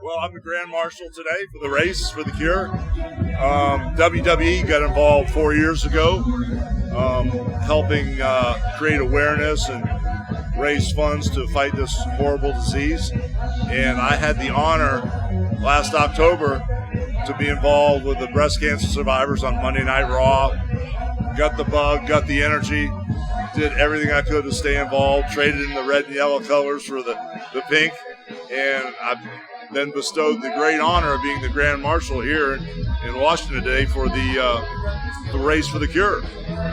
Well, I'm the Grand Marshal today for the race for the cure. WWE got involved 4 years ago, helping create awareness and raise funds to fight this horrible disease. And I had the honor last October to be involved with the breast cancer survivors on Monday Night Raw. Got the bug, got the energy, did everything I could to stay involved, traded in the red and yellow colors for the pink, and I've been bestowed the great honor of being the Grand Marshal here in Washington today for the race for the cure.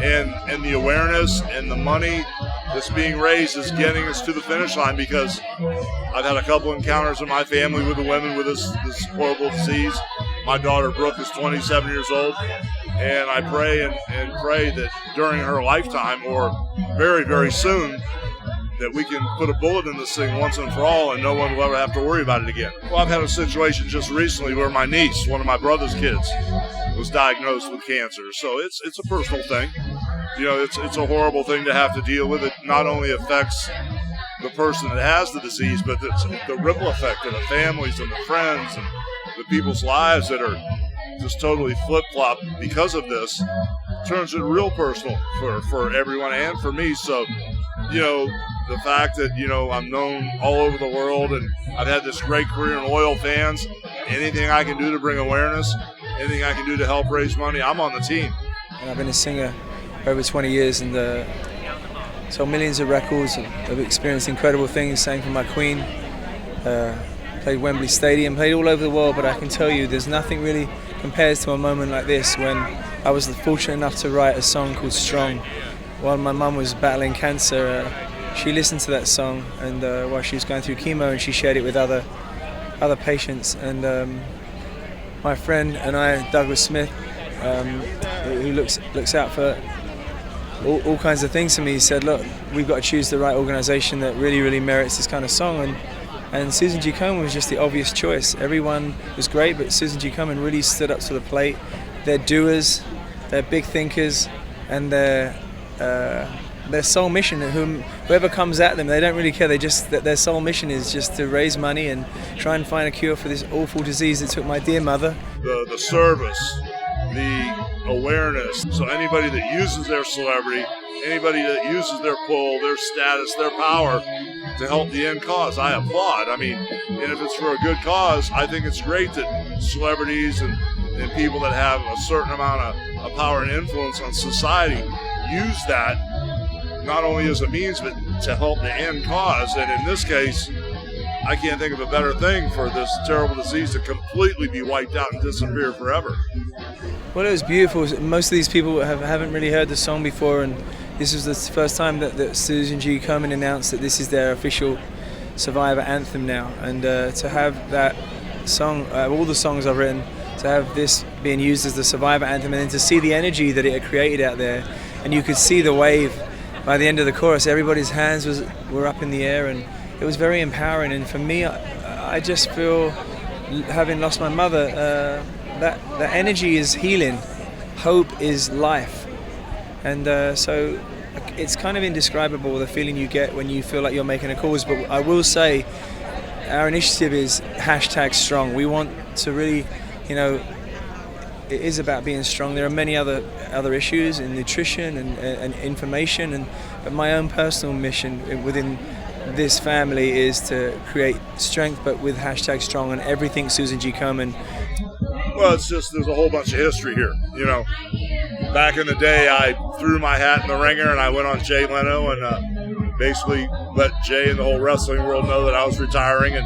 And the awareness and the money that's being raised is getting us to the finish line, because I've had a couple encounters in my family with the women with this horrible disease. My daughter Brooke is 27 years old, and I pray and pray that during her lifetime or very, very soon that we can put a bullet in this thing once and for all and no one will ever have to worry about it again. Well, I've had a situation just recently where my niece, one of my brother's kids, was diagnosed with cancer. So it's a personal thing. You know, it's a horrible thing to have to deal with. It not only affects the person that has the disease, but it's the ripple effect of the families and the friends and the people's lives that are just totally flip-flop because of this. Turns it real personal for everyone and for me. So, you know, the fact that, you know, I'm known all over the world and I've had this great career in loyal fans, anything I can do to bring awareness, anything I can do to help raise money, I'm on the team. And I've been a singer for over 20 years and sold millions of records. I've experienced incredible things, sang for my queen, played Wembley Stadium, played all over the world, but I can tell you there's nothing really compares to a moment like this when I was fortunate enough to write a song called Strong. While my mum was battling cancer, she listened to that song, and while she was going through chemo, and she shared it with other patients. And my friend and I, Douglas Smith, who looks out for all kinds of things to me, said, look, we've got to choose the right organisation that really merits this kind of song. And Susan G. Komen was just the obvious choice. Everyone was great, but Susan G. Komen really stood up to the plate. They're doers, they're big thinkers, and their sole mission, whoever comes at them, they don't really care. Their sole mission is just to raise money and try and find a cure for this awful disease that took my dear mother. The service, the awareness. So anybody that uses their celebrity, anybody that uses their pull, their status, their power to help the end cause, I applaud. I mean, and if it's for a good cause, I think it's great that celebrities and people that have a certain amount of power and influence on society use that not only as a means, but to help the end cause. And in this case, I can't think of a better thing for this terrible disease to completely be wiped out and disappear forever. Well, it was beautiful. Most of these people haven't really heard the song before, and this was the first time that Susan G. Komen announced that this is their official Survivor anthem now. And to have that song, all the songs I've written, to have this being used as the Survivor anthem, and then to see the energy that it had created out there, and you could see the wave by the end of the chorus. Everybody's hands were up in the air, and it was very empowering. And for me, I just feel, having lost my mother, that energy is healing, hope is life, and so it's kind of indescribable, the feeling you get when you feel like you're making a cause. But I will say, our initiative is #strong. We want to really, you know, it is about being strong. There are many other issues in nutrition and information, but my own personal mission within this family is to create strength, but with #strong and everything Susan G. Komen. Well, it's just, there's a whole bunch of history here. You know, back in the day, I threw my hat in the ringer and I went on Jay Leno and basically let Jay and the whole wrestling world know that I was retiring and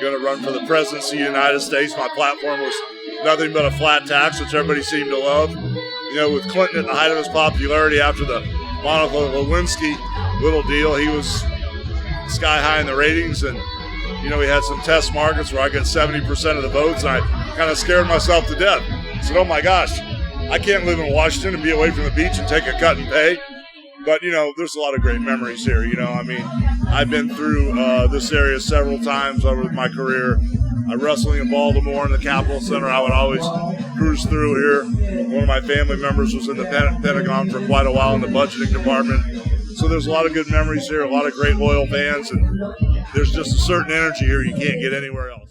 going to run for the presidency of the United States. My platform was nothing but a flat tax, which everybody seemed to love. You know, with Clinton at the height of his popularity after the Monica Lewinsky little deal, he was sky high in the ratings, and you know, we had some test markets where I get 70% of the votes, and I kind of scared myself to death. I said, oh my gosh, I can't live in Washington and be away from the beach and take a cut in pay. But, you know, there's a lot of great memories here. You know, I mean, I've been through this area several times over my career. I wrestling in Baltimore in the Capitol Center. I would always cruise through here. One of my family members was in the Pentagon for quite a while in the budgeting department. So there's a lot of good memories here, a lot of great loyal fans, and there's just a certain energy here you can't get anywhere else.